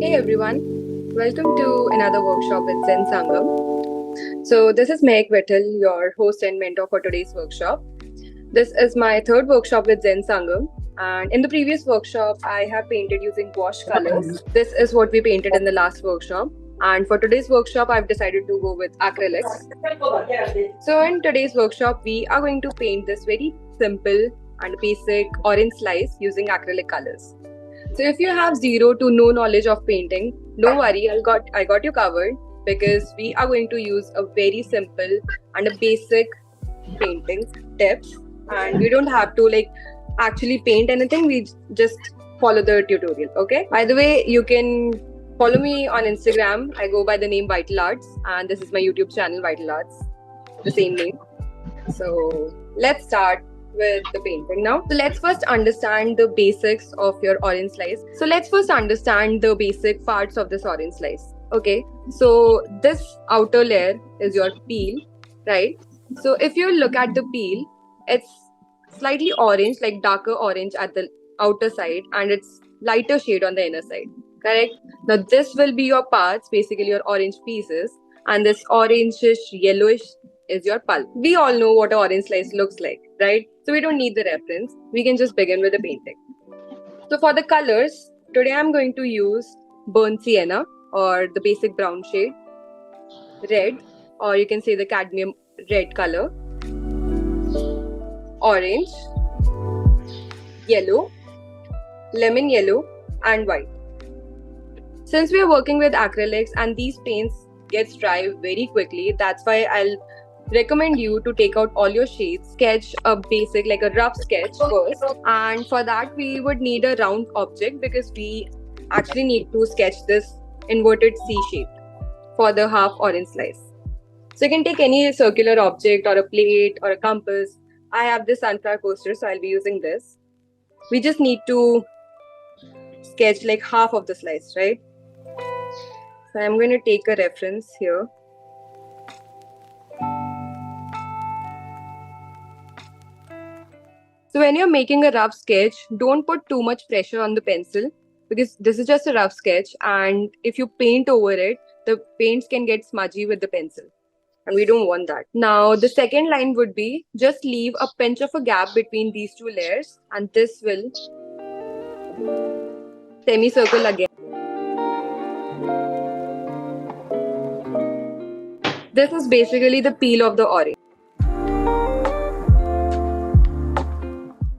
Hey everyone, welcome to another workshop with Zen Sangam. So, this is Mehak Vettel, your host and mentor for today's workshop. This is my third workshop with Zen Sangam, and in the previous workshop, I have painted using wash colors. This is what we painted in the last workshop, and for today's workshop, I've decided to go with acrylics. So, in today's workshop, we are going to paint this very simple and basic orange slice using acrylic colors. So if you have zero to no knowledge of painting, no worry, I got you covered because we are going to use a very simple and a basic painting tips, and we don't have to actually paint anything. We just follow the tutorial. Okay. By the way, you can follow me on Instagram. I go by the name Vital Arts, and this is my YouTube channel Vital Arts, the same name. So let's start with the painting now. So let's first understand the basics of your orange slice. So let's first understand the basic parts of this orange slice. Okay, so this outer layer is your peel, right? So if you look at the peel, it's slightly orange, like darker orange at the outer side, and it's lighter shade on the inner side, correct? Now this will be your parts, basically your orange pieces, and this orangish yellowish is your pulp. We all know what an orange slice looks like, right? So we don't need the reference. We can just begin with the painting. So for the colors, today I'm going to use burnt sienna or the basic brown shade, red, or you can say the cadmium red color, orange, yellow, lemon yellow, and white. Since we are working with acrylics and these paints gets dry very quickly, that's why I'll recommend you to take out all your shades, sketch a basic, like a rough sketch first. And for that, we would need a round object because we actually need to sketch this inverted C shape for the half orange slice. So you can take any circular object or a plate or a compass. I have this sunflower coaster, so I'll be using this. We just need to sketch like half of the slice, right? So I'm going to take a reference here. So when you're making a rough sketch, don't put too much pressure on the pencil because this is just a rough sketch, and if you paint over it, the paints can get smudgy with the pencil, and we don't want that. Now the second line would be just leave a pinch of a gap between these two layers, and this will semicircle again. This is basically the peel of the orange.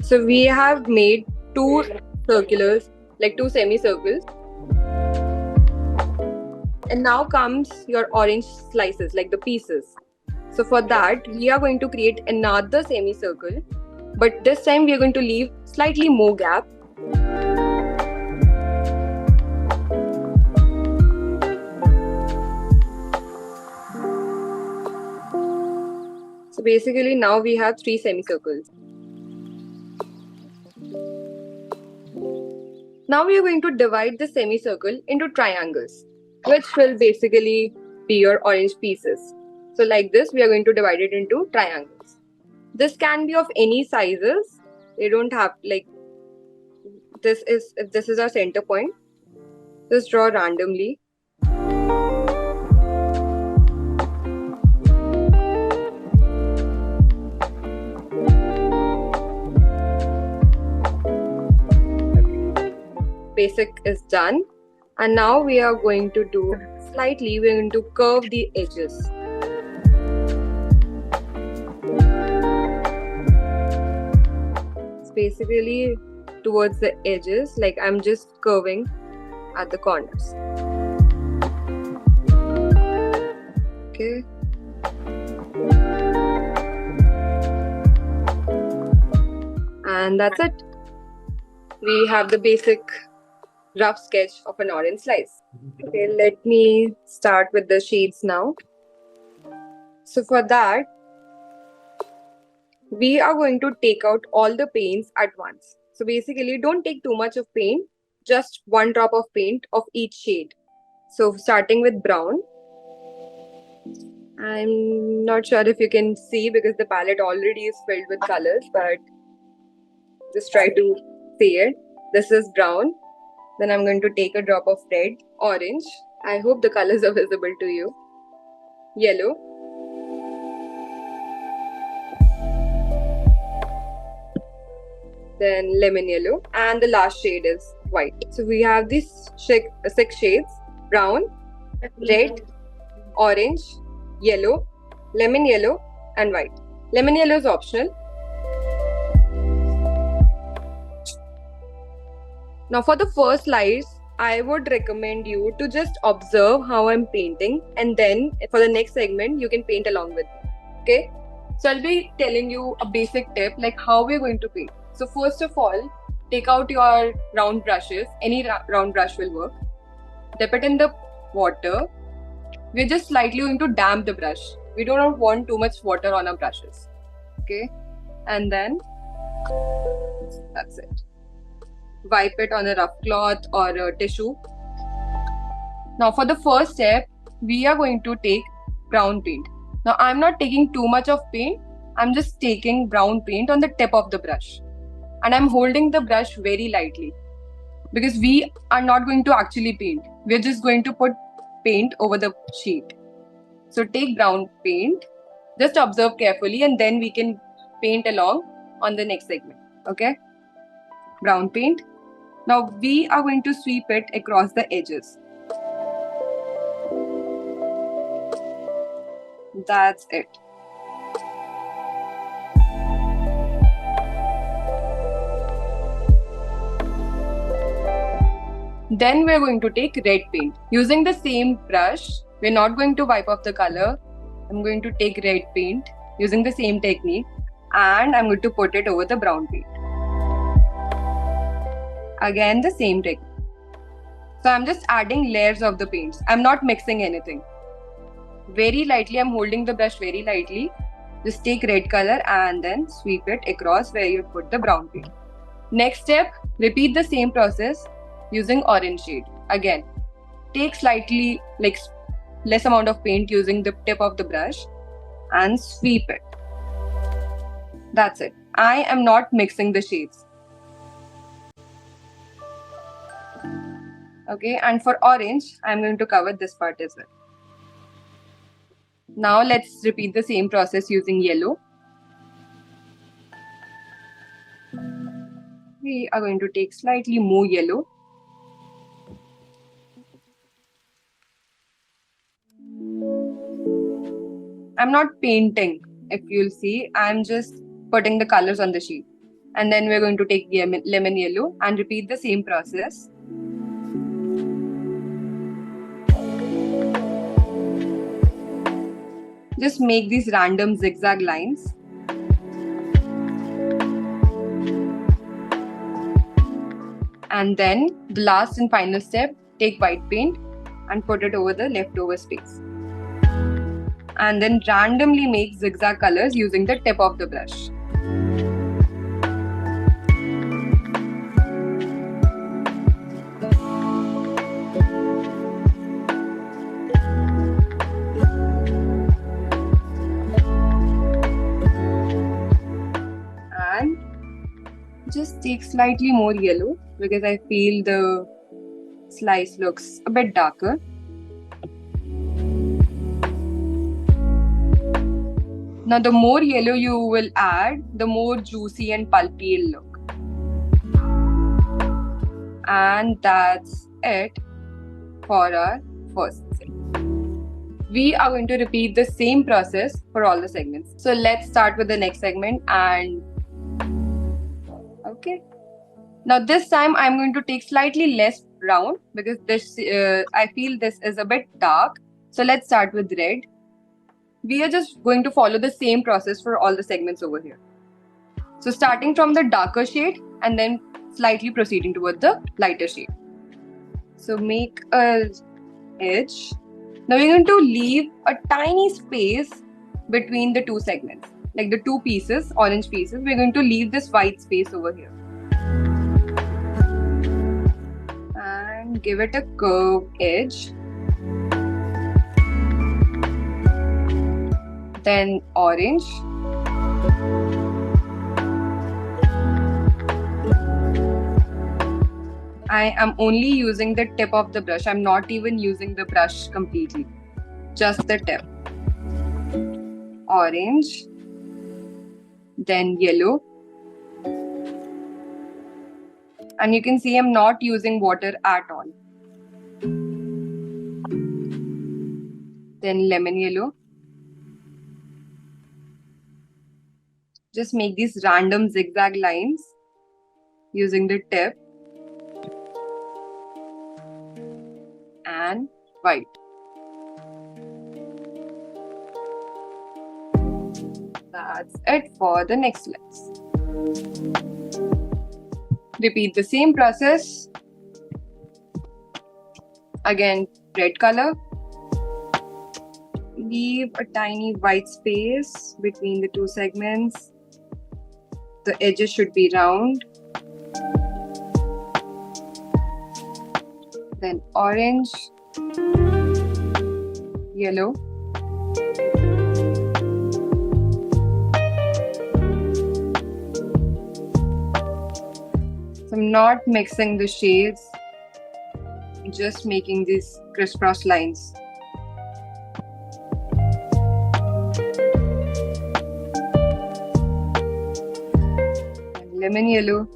So we have made two circulars, like two semicircles. And now comes your orange slices, like the pieces. So for that, we are going to create another semicircle, but this time we are going to leave slightly more gap. So basically now we have three semicircles. Now we are going to divide the semicircle into triangles, which will basically be your orange pieces. So like this, we are going to divide it into triangles. This can be of any sizes. They don't have if this is our center point, just draw randomly. Basic is done, and now we are going to do slightly, we're going to curve the edges. It's basically towards the edges, like I'm just curving at the corners. Okay. And that's it. We have the basic rough sketch of an orange slice. Okay, let me start with the shades now. So for that, we are going to take out all the paints at once. So basically, don't take too much of paint, just one drop of paint of each shade. So starting with brown. I'm not sure if you can see because the palette already is filled with colors, but just try to see it. This is brown. Then I'm going to take a drop of red, orange. I hope the colors are visible to you. Yellow. Then lemon yellow. And the last shade is white. So we have these 6 shades: brown, red, orange, yellow, lemon yellow, and white. Lemon yellow is optional. Now for the first slides, I would recommend you to just observe how I'm painting, and then for the next segment, you can paint along with me. Okay? So I'll be telling you a basic tip like how we're going to paint. So first of all, take out your round brushes. Any round brush will work. Dip it in the water. We're just slightly going to damp the brush. We do not want too much water on our brushes. Okay? And then that's it. Wipe it on a rough cloth or a tissue. Now for the first step, we are going to take brown paint. Now I'm not taking too much of paint. I'm just taking brown paint on the tip of the brush. And I'm holding the brush very lightly because we are not going to actually paint. We're just going to put paint over the sheet. So take brown paint, just observe carefully, and then we can paint along on the next segment. Okay? Brown paint. Now we are going to sweep it across the edges. That's it. Then we're going to take red paint. Using the same brush, we're not going to wipe off the color. I'm going to take red paint using the same technique, and I'm going to put it over the brown paint. Again, the same technique. So I'm just adding layers of the paints. I'm not mixing anything. Very lightly, I'm holding the brush very lightly. Just take red color and then sweep it across where you put the brown paint. Next step, repeat the same process using orange shade. Again, take slightly less amount of paint using the tip of the brush and sweep it. That's it. I am not mixing the shades. Okay, and for orange, I'm going to cover this part as well. Now let's repeat the same process using yellow. We are going to take slightly more yellow. I'm not painting, if you'll see. I'm just putting the colors on the sheet. And then we're going to take lemon yellow and repeat the same process. Just make these random zigzag lines. And then the last and final step, take white paint and put it over the leftover space. And then randomly make zigzag colors using the tip of the brush. And just take slightly more yellow because I feel the slice looks a bit darker. Now the more yellow you will add, the more juicy and pulpy it'll look. And that's it for our first segment. We are going to repeat the same process for all the segments. So let's start with the next segment and okay. Now this time I'm going to take slightly less brown because this I feel this is a bit dark. So let's start with red. We are just going to follow the same process for all the segments over here. So starting from the darker shade and then slightly proceeding toward the lighter shade. So make a edge. Now we're going to leave a tiny space between the two segments. Like the two pieces, orange pieces, we're going to leave this white space over here. And give it a curved edge. Then orange. I am only using the tip of the brush. I'm not even using the brush completely. Just the tip. Orange. Then yellow. And you can see I'm not using water at all. Then lemon yellow. Just make these random zigzag lines using the tip. And white. That's it for the next lens. Repeat the same process. Again, red color. Leave a tiny white space between the two segments. The edges should be round. Then orange, yellow, so I'm not mixing the shades, just making these crisscross lines. And lemon yellow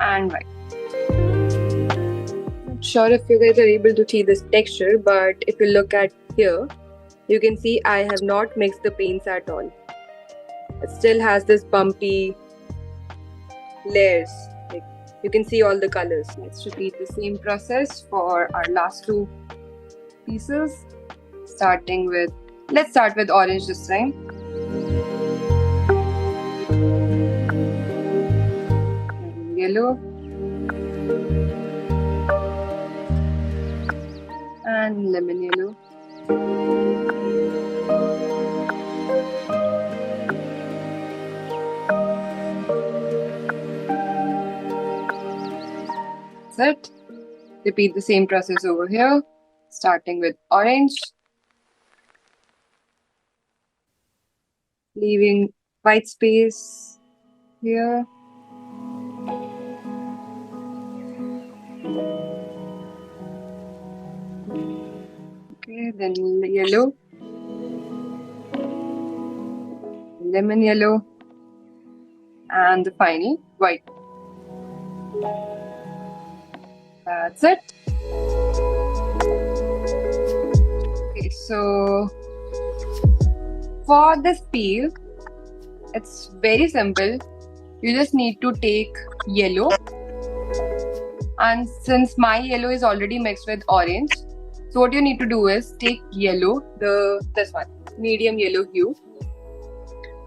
and white. Not sure if you guys are able to see this texture, but if you look at here, you can see I have not mixed the paints at all. It still has this bumpy layers. Like you can see all the colors. Let's repeat the same process for our last two pieces. Let's start with orange this time. And yellow. And lemon yellow. That's it. Repeat the same process over here, starting with orange, leaving white space here. Okay, then yellow, lemon yellow, and the final white. That's it. Okay, so for this peel, it's very simple. You just need to take yellow, and since my yellow is already mixed with orange, so what you need to do is take yellow, this one, medium yellow hue,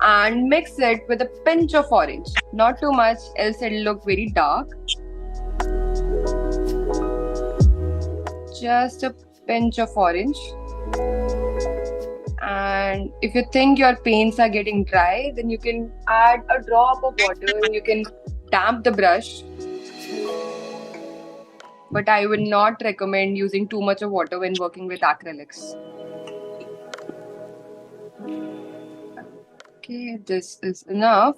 and mix it with a pinch of orange. Not too much, else it'll look very dark. Just a pinch of orange. And if you think your paints are getting dry, then you can add a drop of water and you can damp the brush. But I would not recommend using too much of water when working with acrylics. Okay, this is enough.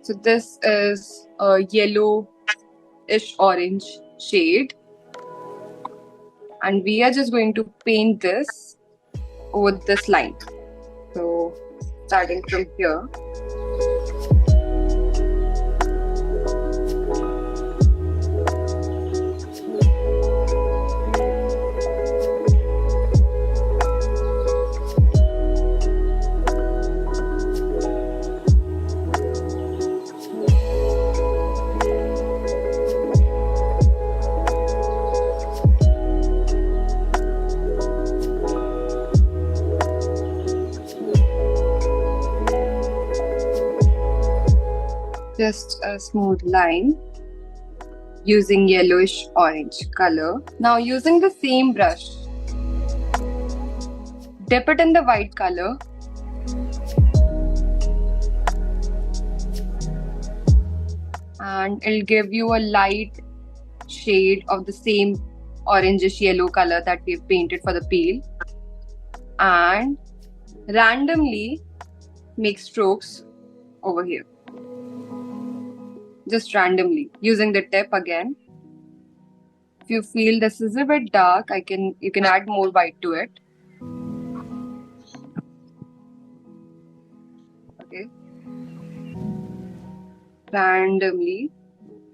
So this is a yellow-ish orange shade. And we are just going to paint this over this line. So starting from here. Just a smooth line using yellowish orange color. Now using the same brush, dip it in the white color and it'll give you a light shade of the same orangish yellow color that we've painted for the peel, and randomly make strokes over here. just randomly using the tip again. If you feel this is a bit dark, you can add more white to it. Okay. Randomly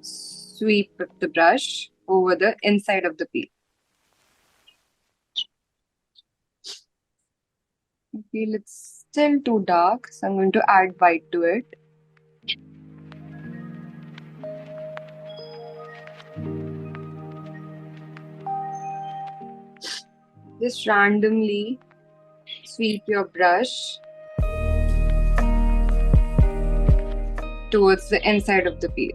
sweep the brush over the inside of the peel. I feel it's still too dark, so I'm going to add white to it. Just randomly sweep your brush towards the inside of the peel.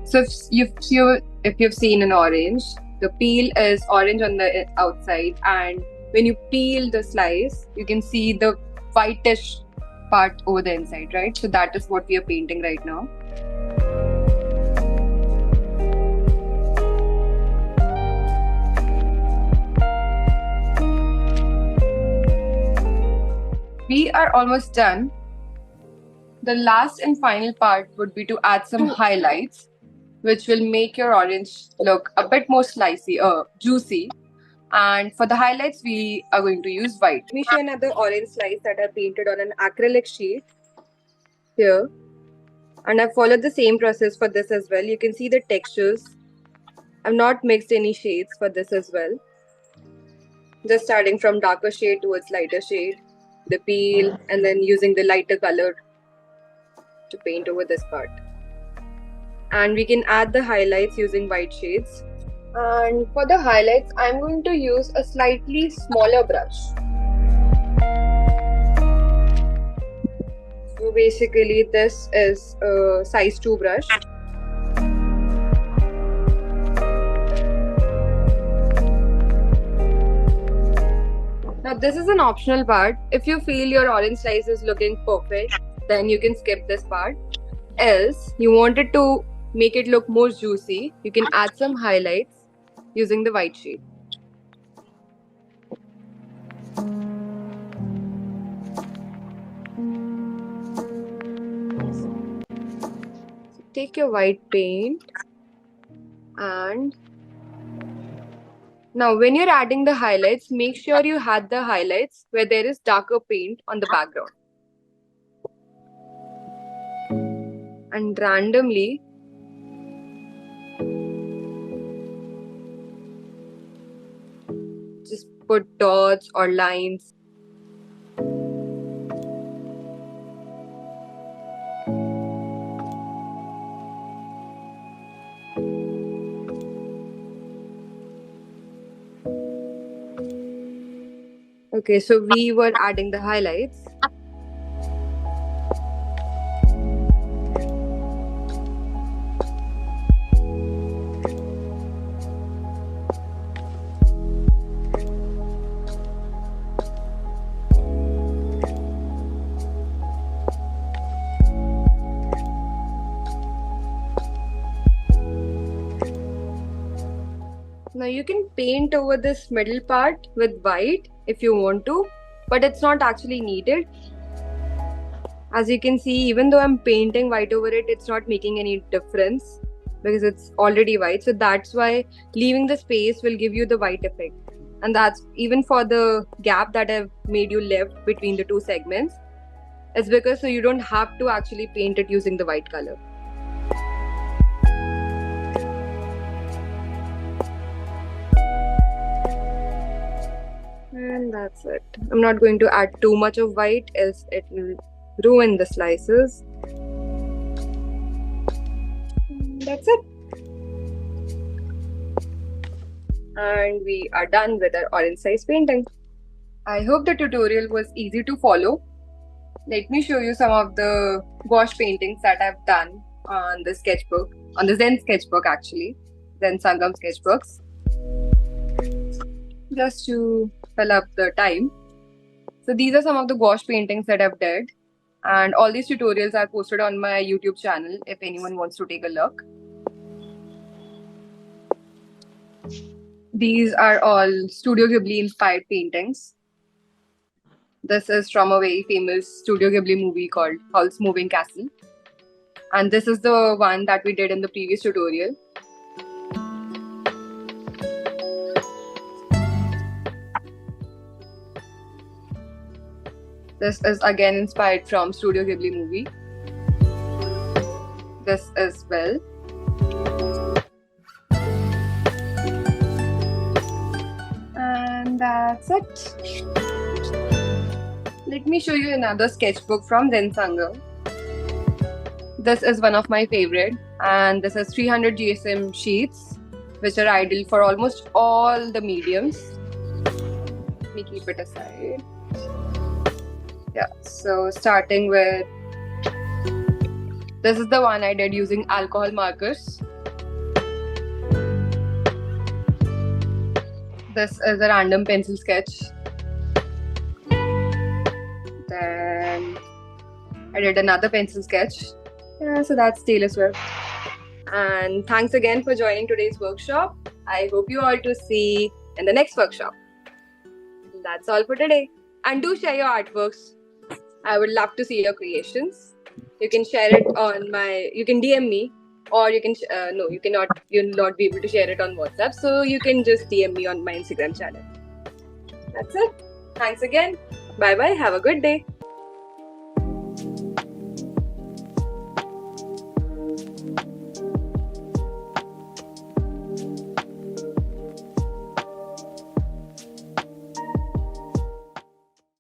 So if you've seen an orange, the peel is orange on the outside, and when you peel the slice, you can see the whitish part over the inside, right? So that is what we are painting right now. We are almost done. The last and final part would be to add some highlights, which will make your orange look a bit more slicey, juicy. And for the highlights, we are going to use white. Let me show another orange slice that I painted on an acrylic sheet here. And I've followed the same process for this as well. You can see the textures. I've not mixed any shades for this as well. Just starting from darker shade towards lighter shade, the peel, and then using the lighter color to paint over this part. And we can add the highlights using white shades. And for the highlights, I'm going to use a slightly smaller brush. So basically, this is a size 2 brush. Now this is an optional part. If you feel your orange slice is looking perfect, then you can skip this part. Else, you wanted to make it look more juicy, you can add some highlights using the white shade. So take your white paint, and now when you're adding the highlights, make sure you had the highlights where there is darker paint on the background. And randomly just put dots or lines. Okay, so we were adding the highlights. Now you can paint over this middle part with white if you want to, but it's not actually needed. As you can see, even though I'm painting white over it, it's not making any difference because it's already white. So that's why leaving the space will give you the white effect. And that's even for the gap that I've made you left between the two segments. It's because so you don't have to actually paint it using the white color. And that's it. I'm not going to add too much of white, else it will ruin the slices. That's it. And we are done with our orange slice painting. I hope the tutorial was easy to follow. Let me show you some of the gouache paintings that I've done on the sketchbook, on the Zen sketchbook actually, Zen Sangam sketchbooks. Just to fill up the time. So these are some of the gouache paintings that I've did, and all these tutorials are posted on my YouTube channel if anyone wants to take a look. These are all Studio Ghibli inspired paintings. This is from a very famous Studio Ghibli movie called Howl's Moving Castle. And this is the one that we did in the previous tutorial. This is again inspired from Studio Ghibli movie. This as well. And that's it. Let me show you another sketchbook from Zen Sangam. This is one of my favorite, and this is 300 GSM sheets, which are ideal for almost all the mediums. Let me keep it aside. Yeah, so starting with, this is the one I did using alcohol markers. This is a random pencil sketch. Then I did another pencil sketch. Yeah, so that's Taylor Swift. And thanks again for joining today's workshop. I hope you all to see in the next workshop. That's all for today. And do share your artworks. I would love to see your creations. You can share it on you can DM me, or you can, no, you cannot, you'll not be able to share it on WhatsApp. So you can just DM me on my Instagram channel. That's it. Thanks again. Bye bye. Have a good day.